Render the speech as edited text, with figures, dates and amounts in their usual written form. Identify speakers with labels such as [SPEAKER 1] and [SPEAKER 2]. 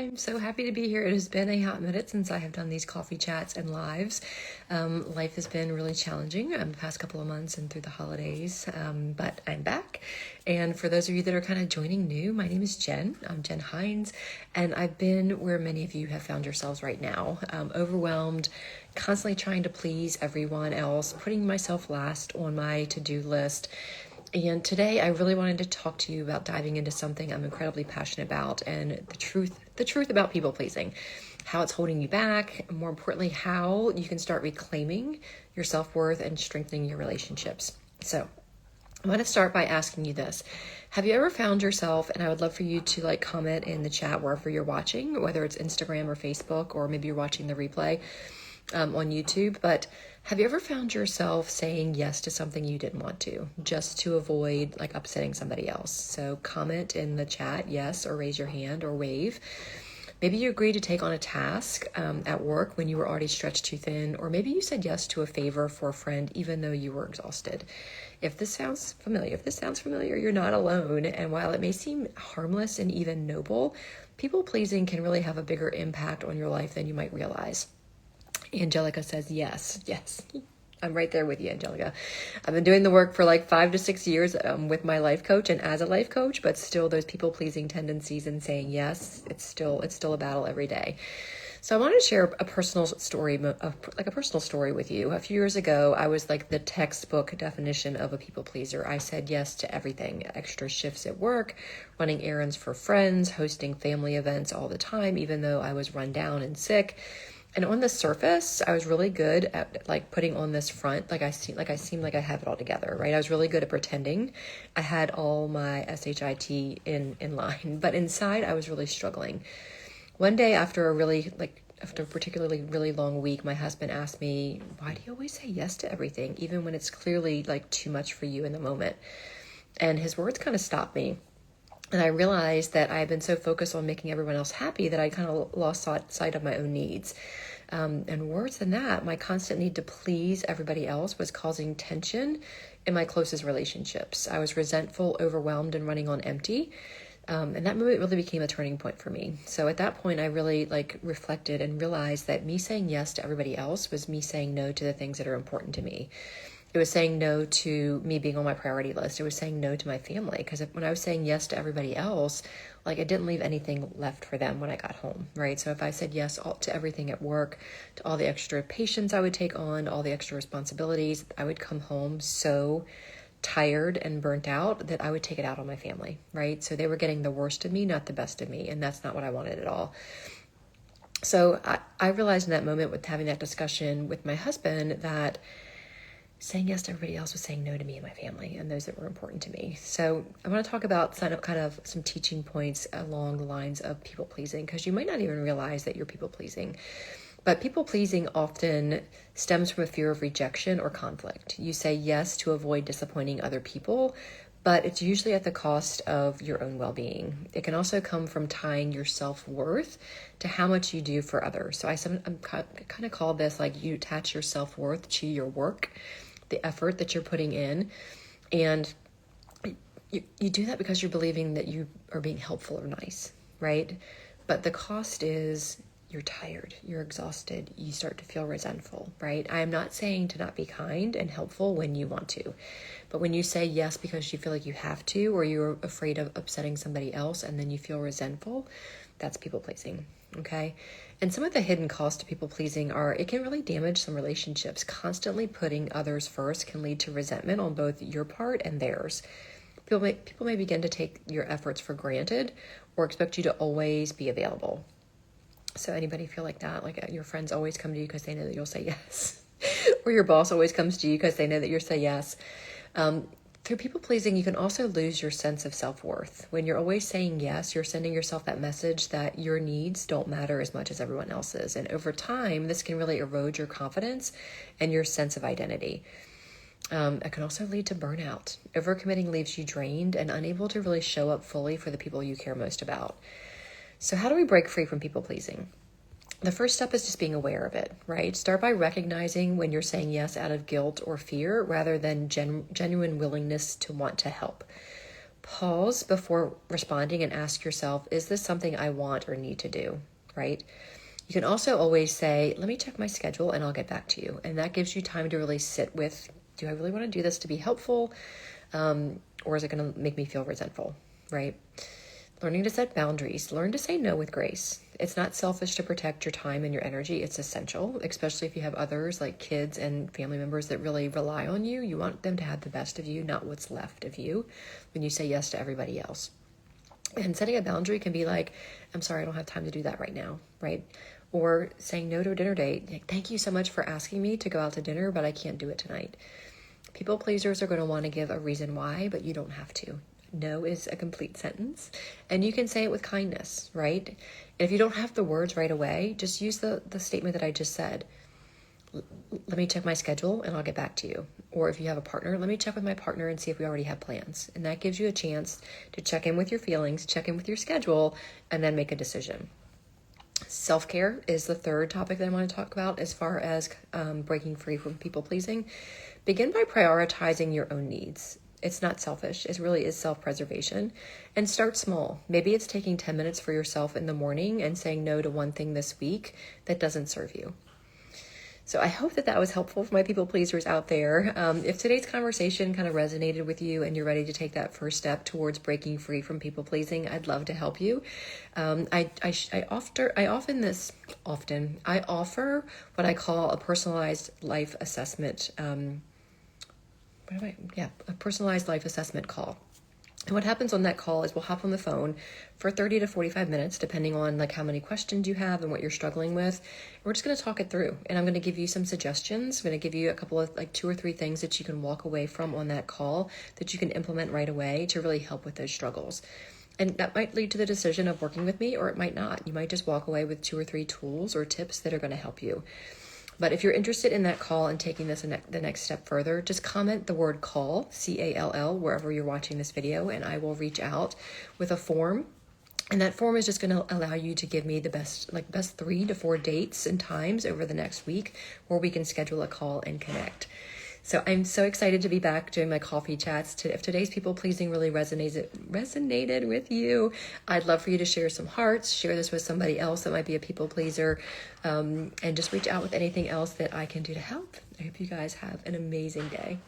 [SPEAKER 1] I'm so happy to be here. It has been a hot minute since I have done these coffee chats and lives. Life has been really challenging the past couple of months and through the holidays, but I'm back. And for those of you that are kind of joining new, my name is Jen. I'm Jen Hines, and I've been where many of you have found yourselves right now, overwhelmed, constantly trying to please everyone else, putting myself last on my to-do list. And today I really wanted to talk to you about diving into something I'm incredibly passionate about, and the truth about people pleasing, how it's holding you back, and more importantly, how you can start reclaiming your self-worth and strengthening your relationships. So I'm going to start by asking you this. Have you ever found yourself, and I would love for you to comment in the chat wherever you're watching, whether it's Instagram or Facebook, or maybe you're watching the replay on YouTube, but have you ever found yourself saying yes to something you didn't want to, just to avoid upsetting somebody else? So comment in the chat, yes, or raise your hand or wave. Maybe you agreed to take on a task at work when you were already stretched too thin, or maybe you said yes to a favor for a friend even though you were exhausted. If this sounds familiar, you're not alone. And while it may seem harmless and even noble, people pleasing can really have a bigger impact on your life than you might realize. Angelica says, yes. I'm right there with you, Angelica. I've been doing the work for 5 to 6 years with my life coach and as a life coach, but still those people-pleasing tendencies and saying yes, it's still a battle every day. So I wanted to share a personal story, a personal story with you. A few years ago, I was the textbook definition of a people pleaser. I said yes to everything, extra shifts at work, running errands for friends, hosting family events all the time, even though I was run down and sick. And on the surface, I was really good at putting on this front, I seemed like I have it all together, right? I was really good at pretending I had all my SHIT in line, but inside I was really struggling. One day after a particularly really long week, my husband asked me, "Why do you always say yes to everything, even when it's clearly too much for you in the moment?" And his words kind of stopped me. And I realized that I had been so focused on making everyone else happy that I kind of lost sight of my own needs. And worse than that, my constant need to please everybody else was causing tension in my closest relationships. I was resentful, overwhelmed, and running on empty. And that moment really became a turning point for me. So at that point, I really reflected and realized that me saying yes to everybody else was me saying no to the things that are important to me. It was saying no to me being on my priority list. It was saying no to my family, because when I was saying yes to everybody else, it didn't leave anything left for them when I got home, right? So if I said yes to everything at work, to all the extra patients I would take on, all the extra responsibilities, I would come home so tired and burnt out that I would take it out on my family, right? So they were getting the worst of me, not the best of me, and that's not what I wanted at all. So I realized in that moment with having that discussion with my husband that saying yes to everybody else was saying no to me and my family and those that were important to me. So I want to talk about some teaching points along the lines of people pleasing, because you might not even realize that you're people pleasing. But people pleasing often stems from a fear of rejection or conflict. You say yes to avoid disappointing other people, but it's usually at the cost of your own well-being. It can also come from tying your self-worth to how much you do for others. So I'm kind of call this you attach your self-worth to your work, the effort that you're putting in, and you do that because you're believing that you are being helpful or nice, right? But the cost is you're tired, you're exhausted, you start to feel resentful, right? I am not saying to not be kind and helpful when you want to, but when you say yes because you feel like you have to, or you're afraid of upsetting somebody else and then you feel resentful, that's people pleasing, okay? And some of the hidden costs to people pleasing are it can really damage some relationships. Constantly putting others first can lead to resentment on both your part and theirs. People may begin to take your efforts for granted or expect you to always be available. So anybody feel like that? Your friends always come to you because they know that you'll say yes. Or your boss always comes to you because they know that you'll say yes. Through people pleasing, you can also lose your sense of self-worth. When you're always saying yes, you're sending yourself that message that your needs don't matter as much as everyone else's. And over time, this can really erode your confidence and your sense of identity. It can also lead to burnout. Overcommitting leaves you drained and unable to really show up fully for the people you care most about. So how do we break free from people pleasing? The first step is just being aware of it, right? Start by recognizing when you're saying yes out of guilt or fear rather than genuine willingness to want to help. pause before responding and ask yourself, is this something I want or need to do, right? You can also always say, let me check my schedule and I'll get back to you. And that gives you time to really sit with, do I really want to do this to be helpful? Or is it going to make me feel resentful, right? Learning to set boundaries. Learn to say no with grace. It's not selfish to protect your time and your energy. It's essential, especially if you have others like kids and family members that really rely on you. You want them to have the best of you, not what's left of you when you say yes to everybody else. And setting a boundary can be like, I'm sorry, I don't have time to do that right now, right? Or saying no to a dinner date. Like, thank you so much for asking me to go out to dinner, but I can't do it tonight. People pleasers are going to want to give a reason why, but you don't have to. No is a complete sentence, and you can say it with kindness, right? And if you don't have the words right away, just use the statement that I just said. Let me check my schedule and I'll get back to you. Or if you have a partner, let me check with my partner and see if we already have plans. And that gives you a chance to check in with your feelings, check in with your schedule, and then make a decision. Self-care is the third topic that I want to talk about as far as breaking free from people pleasing. Begin by prioritizing your own needs. It's not selfish. It really is self-preservation. And start small. Maybe it's taking 10 minutes for yourself in the morning and saying no to one thing this week that doesn't serve you. So I hope that was helpful for my people pleasers out there. If today's conversation kind of resonated with you and you're ready to take that first step towards breaking free from people pleasing, I'd love to help you. I offer what I call a personalized life assessment. A personalized life assessment call. And what happens on that call is we'll hop on the phone for 30 to 45 minutes, depending on like how many questions you have and what you're struggling with. We're just going to talk it through, and I'm going to give you some suggestions. I'm going to give you a couple of like 2 or 3 things that you can walk away from on that call that you can implement right away to really help with those struggles. And that might lead to the decision of working with me, or it might not. You might just walk away with 2 or 3 tools or tips that are going to help you. But if you're interested in that call and taking this the next step further, just comment the word call, CALL, wherever you're watching this video, and I will reach out with a form. And that form is just going to allow you to give me the best 3 to 4 dates and times over the next week where we can schedule a call and connect. So I'm so excited to be back doing my coffee chats. If today's people pleasing really resonated with you, I'd love for you to share some hearts, share this with somebody else that might be a people pleaser, and just reach out with anything else that I can do to help. I hope you guys have an amazing day.